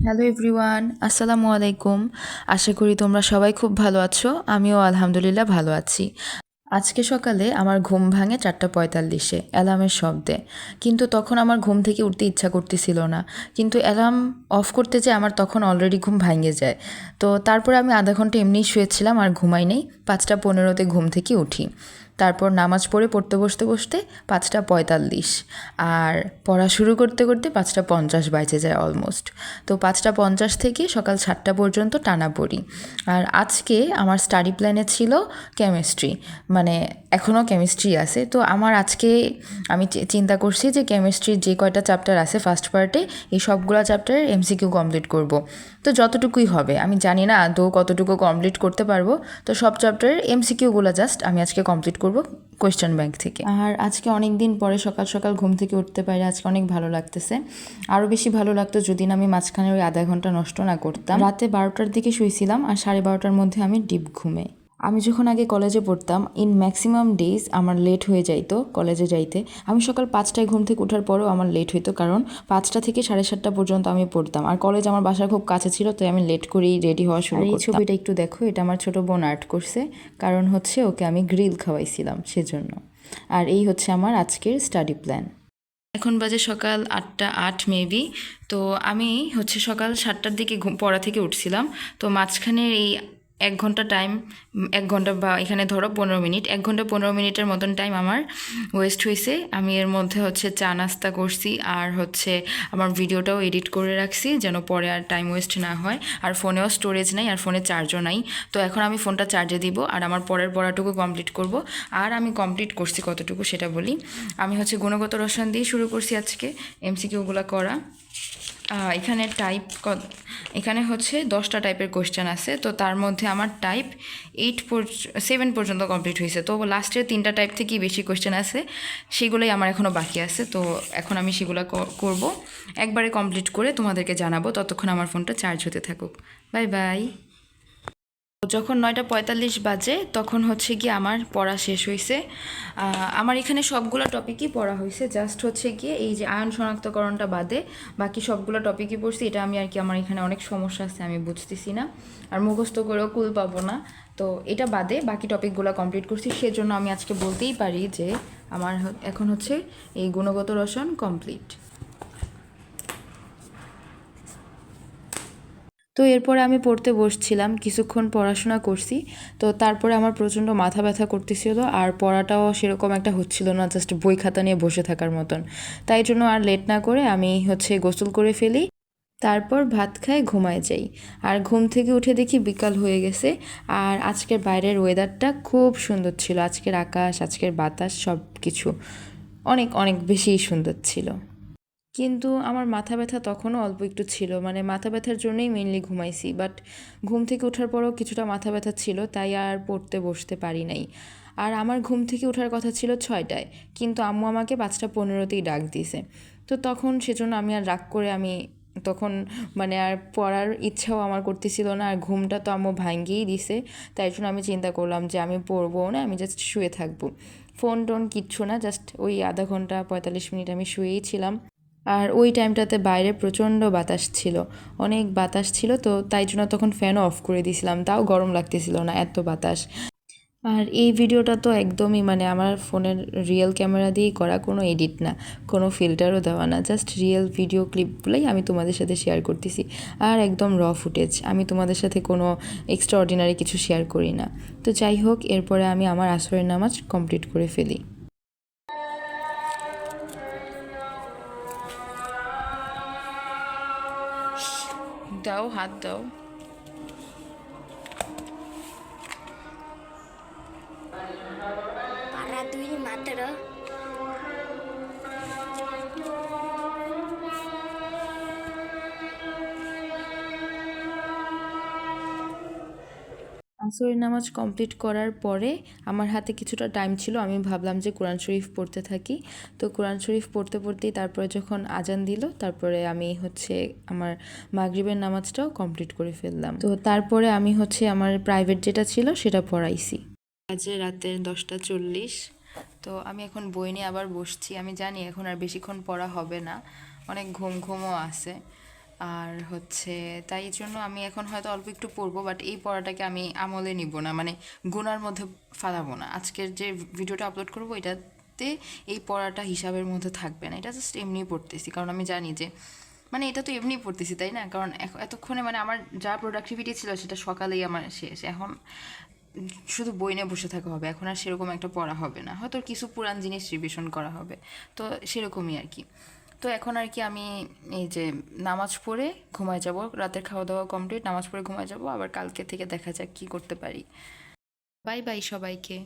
Hello everyone, আসসালামু আলাইকুম। আশা করি তোমরা সবাই খুব ভালো আছো। আমিও আলহামদুলিল্লাহ ভালো আছি। আজকে সকালে আমার ঘুম ভাঙে 4:45-এ অ্যালার্মের শব্দে। কিন্তু তখন আমার ঘুম থেকে উঠতে ইচ্ছা করতেছিল না। কিন্তু অ্যালার্ম অফ করতে যেয়ে আমার তখন অলরেডি ঘুম ভাঙে যায়। তো তারপরে আমি আধা ঘন্টা এমনিই শুয়েছিলাম, আর ঘুমাই নেই। 5:15-তে ঘুম থেকে উঠি। তারপর নামাজ পড়ে পড়তে বসতে বসতে 5:45, আর পড়া শুরু করতে করতে 5:50 বাজে যায় অলমোস্ট। তো 5:50 থেকে সকাল 7টা পর্যন্ত টানা পড়ি। আর আজকে আমার স্টাডি প্ল্যানে ছিল কেমিস্ট্রি, মানে এখনও কেমিস্ট্রি আছে। তো আমার আজকে আমি চিন্তা করছি যে কেমিস্ট্রির যে কয়টা চ্যাপ্টার আছে ফার্স্ট পার্টে, এই সবগুলো চ্যাপ্টারের এমসিকিউ কমপ্লিট করব। তো যতটুকুই হবে, আমি জানি না আদৌ কতটুকু কমপ্লিট করতে পারবো। তো সব চ্যাপ্টারের এমসিকিউগুলো জাস্ট আমি আজকে কমপ্লিট করব কোয়েশ্চেন ব্যাংক থেকে। আর আজকে অনেক দিন পরে সকাল সকাল ঘুম থেকে উঠতে পারি, আজকে অনেক ভালো লাগতেছে। আরও বেশি ভালো লাগতো যদি না আমি মাঝখানে ওই আধা ঘন্টা নষ্ট না করতাম। রাতে 12টার দিকে শুয়েছিলাম, আর 12:30টার মধ্যে আমি ডিপ ঘুমে। আমি যখন আগে কলেজে পড়তাম, ইন ম্যাক্সিমাম ডেজ আমার লেট হয়ে যাইতো কলেজে যাইতে। আমি সকাল 5টায় ঘুম থেকে ওঠার পরেও আমার লেট হইতো, কারণ 5টা থেকে 7:30 পর্যন্ত আমি পড়তাম। আর কলেজ আমার বাসার খুব কাছে ছিল, তাই আমি লেট করেই রেডি হওয়া শুরু করতাম। এই ছবিটা একটু দেখো, এটা আমার ছোট বোন আর্ট করছে, কারণ হচ্ছে ওকে আমি গ্রিল খাওয়াইছিলাম সেজন্য। আর এই হচ্ছে আমার আজকের স্টাডি প্ল্যান। এখন বাজে সকাল 8টা 8 মেবি। তো আমি হচ্ছে সকাল 7টার দিকে পড়া থেকে উঠছিলাম। তো মাঝখানে এই 1 ঘন্টা টাইম, 1 ঘন্টা বা এখানে ধরো 15 মিনিট, 1 ঘন্টা 15 মিনিটের মতন টাইম আমার ওয়েস্ট হয়েছে। আমি এর মধ্যে হচ্ছে চা নাস্তা করছি, আর হচ্ছে আমার ভিডিওটাও এডিট করে রাখছি যেন পরে আর টাইম ওয়েস্ট না হয়। আর ফোনেও স্টোরেজ নাই, আর ফোনে চার্জও নাই। তো এখন আমি ফোনটা চার্জে দিব, আর আমার পরের পড়াটুকু কমপ্লিট করব। আর আমি কমপ্লিট করছি কতটুকু সেটা বলি। আমি হচ্ছে গুণগত রসায়ন দিয়ে শুরু করছি আজকে এমসিকিউগুলো করা। এখানে এখানে হচ্ছে 10টা টাইপের কোয়েশ্চেন আছে। তো তার মধ্যে আমার টাইপ 7 পর্যন্ত কমপ্লিট হয়েছে। তো লাস্টের 3টা টাইপ থেকেই বেশি কোয়েশ্চেন আছে, সেগুলোই আমার এখনও বাকি আছে। তো এখন আমি সেগুলো করব, একবারে কমপ্লিট করে তোমাদেরকে জানাবো। ততক্ষণ আমার ফোনটা চার্জ হতে থাকুক। Bye bye. যখন 9:45 বাজে তখন হচ্ছে গিয়ে আমার পড়া শেষ হয়েছে। আমার এখানে সবগুলো টপিকই পড়া হয়েছে, জাস্ট হচ্ছে গিয়ে এই যে আয়ন শনাক্তকরণটা বাদে বাকি সবগুলো টপিকই পড়ছি। এটা আমি আর কি, আমার এখানে অনেক সমস্যা আছে, আমি বুঝতেছি না, আর মুখস্থ করেও কুল পাবো না। তো এটা বাদে বাকি টপিকগুলো কমপ্লিট করছি, সেজন্য আমি আজকে বলতেই পারি যে আমার এখন হচ্ছে এই গুণগত রসায়ন কমপ্লিট। তো এরপরে আমি পড়তে বসছিলাম, কিছুক্ষণ পড়াশোনা করছি। তো তারপরে আমার প্রচণ্ড মাথা ব্যথা করতেছিল, আর পড়াটাও সেরকম একটা হচ্ছিল না, জাস্ট বই খাতা নিয়ে বসে থাকার মতন। তাই জন্য আর লেট না করে আমি হচ্ছে গোসল করে ফেলি, তারপর ভাত খাই, ঘুমায় যাই। আর ঘুম থেকে উঠে দেখি বিকাল হয়ে গেছে। আর আজকের বাইরের ওয়েদারটা খুব সুন্দর ছিল, আজকের আকাশ, আজকের বাতাস, সব কিছু অনেক অনেক বেশিই সুন্দর ছিল। কিন্তু আমার মাথা ব্যথা তখনও অল্প একটু ছিল, মানে মাথা ব্যথার জন্যই মেনলি ঘুমাইছি। বাট ঘুম থেকে ওঠার পরও কিছুটা মাথা ব্যথা ছিল, তাই আর পড়তে বসতে পারি নাই। আর আমার ঘুম থেকে ওঠার কথা ছিল 6টায়, কিন্তু আম্মু আমাকে 5:15তেই ডাক দিয়েছে। তো তখন সেজন্য আমি আর রাগ করে আমি তখন মানে আর পড়ার ইচ্ছাও আমার করতেছিল না, আর ঘুমটা তো আম্মু ভাঙ্গিয়েই দিছে। তাই জন্য আমি চিন্তা করলাম যে আমি পড়বো না, আমি জাস্ট শুয়ে থাকবো। ফোন টোন কিচ্ছু না, জাস্ট ওই আধা ঘন্টা 45 মিনিট আমি শুয়েই ছিলাম। আর ওই টাইমটাতে বাইরে প্রচণ্ড বাতাস ছিল, অনেক বাতাস ছিল। তো তাই জন্য তখন ফ্যানও অফ করে দিয়েছিলাম, তাও গরম লাগতেছিল না, এত বাতাস। আর এই ভিডিওটা তো একদমই মানে আমার ফোনের রিয়েল ক্যামেরা দিয়েই করা, কোনো এডিট না, কোনো ফিল্টারও দেওয়া না, জাস্ট রিয়েল ভিডিও ক্লিপগুলোই আমি তোমাদের সাথে শেয়ার করতেছি। আর একদম র ফুটেজ, আমি তোমাদের সাথে কোনো এক্সট্রা অর্ডিনারি কিছু শেয়ার করি না। তো যাই হোক, এরপরে আমি আমার আসরের নামাজ কমপ্লিট করে ফেলি। দাও, হাত দাও। Para tuh mata dah. আসরের নামাজ কমপ্লিট করার পরে আমার হাতে কিছুটা টাইম ছিল, আমি ভাবলাম যে কোরআন শরীফ পড়তে থাকি। তো কোরআন শরীফ পড়তে পড়তেই তারপরে যখন আজান দিল, তারপরে আমি হচ্ছে আমার মাগরিবের নামাজটাও কমপ্লিট করে ফেললাম। তো তারপরে আমি হচ্ছে আমার প্রাইভেট যেটা ছিল সেটা পড়াইছি। আজ রাতের 10:40। তো আমি এখন বই নিয়ে আবার বসছি। আমি জানি এখন আর বেশিক্ষণ পড়া হবে না, অনেক ঘুমও আছে। আর হচ্ছে তাই জন্য আমি এখন হয়তো অল্প একটু পড়বো, বাট এই পড়াটাকে আমি আমলে নিব না, মানে গুনার মধ্যে ফালাবো না। আজকের যে ভিডিওটা আপলোড করবো এটাতে এই পড়াটা হিসাবের মধ্যে থাকবে না, এটা জাস্ট এমনিই পড়তেছি, কারণ আমি জানি যে মানে এটা তো এমনিই পড়তেছি তাই না, কারণ এতক্ষণে মানে আমার যা প্রোডাক্টিভিটি ছিল সেটা সকালেই আমার শেষ। এখন শুধু বই নিয়ে বসে থাকা হবে, এখন আর সেরকম একটা পড়া হবে না, হয়তো কিছু পুরান জিনিস রিভিশন করা হবে, তো সেরকমই আর কি। তো এখন আর কি আমি এই যে নামাজ পড়ে ঘুমায় যাব, রাতের খাওয়া দাওয়া কমপ্লিট, নামাজ পড়ে ঘুমায় যাব, আবার কালকে থেকে দেখা যাক কী করতে পারি। বাই বাই সবাইকে।